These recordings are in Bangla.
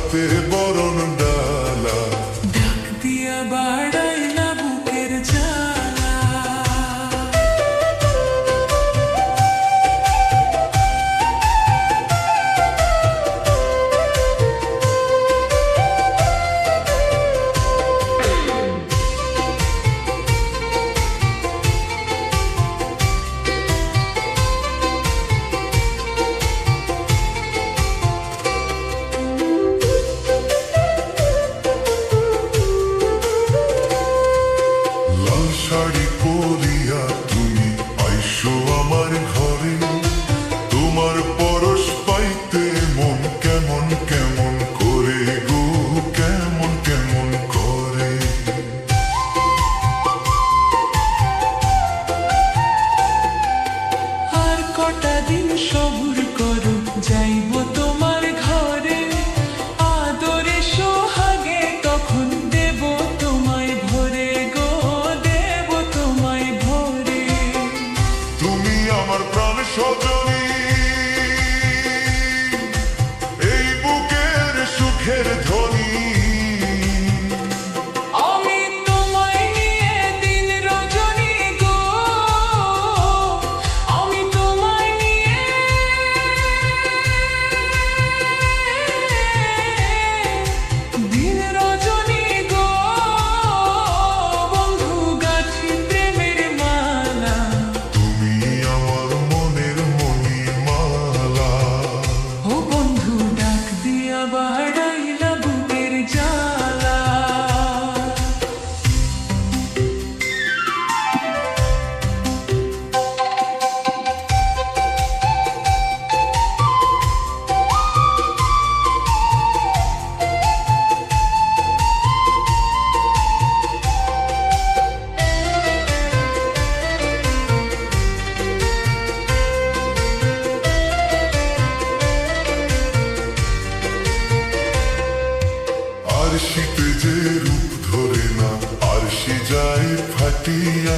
হাতে বরণ ডালা, ডাক দিয়া বাড়াইলা বুকের জ্বালা। লাল শাড়ি পরিয়া তুমি আইসো আমার ঘরে, তোমার পরশ পাইতে মন কেমন কেমন করে গো, কেমন কেমন করে। আর কটা দিন সবুর করো, যাইব তোমার ঘরে। আদরে সোহাগে তখন দেব তোমায় ভরে গো, দেব তোমায় ভরে। তুমি আমার প্রাণ সজনী, এই বুকের সুখের ধ্বনি। আমি তোমায় নিয়ে দিন রজনী গো, আমি তোমায় নিয়ে দিন রজনী গো। বন্ধু গাছি প্রেমের মালা, তুমি আমার মনের মণিমালা। ও বন্ধু ডাক দিয়া বাড়াইলা বুকের জ্বালা। আর শীতে যে রূপ ধরে না, আর সে যায় ফাটিয়া,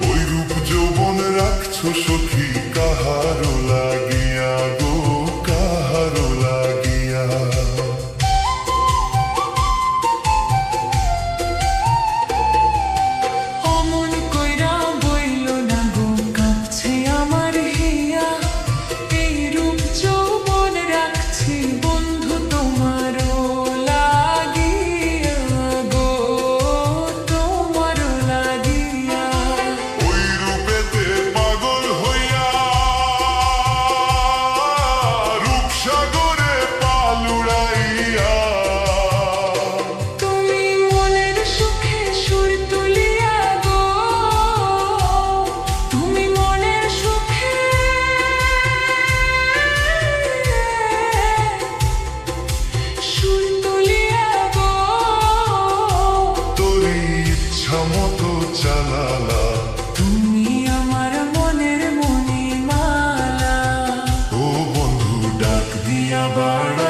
ওই রূপ যৌবন রাখছো সখী কাহারো লাগিয়া গো, কাহারো লাগিয়া। অমন কইরা বইল না গো, কাঁপছে আমার হিয়া। এই রূপ যৌবন রাখছি বন্ধু তোমারও লাগিয়া গো, তোমারও লাগিয়া। ওই রূপেতে পাগল হইয়া রূপসাগরে পালুড়াইয়া। তুমি মনের সুখে সুর তুলিয়া গো, তুমি মনের সুখে সুর তুলিয়া গো। তোরই ইচ্ছা মতো চালালা, তুমি আমার মনের মণিমালা। ও বন্ধু ডাক দিয়া বাড়া।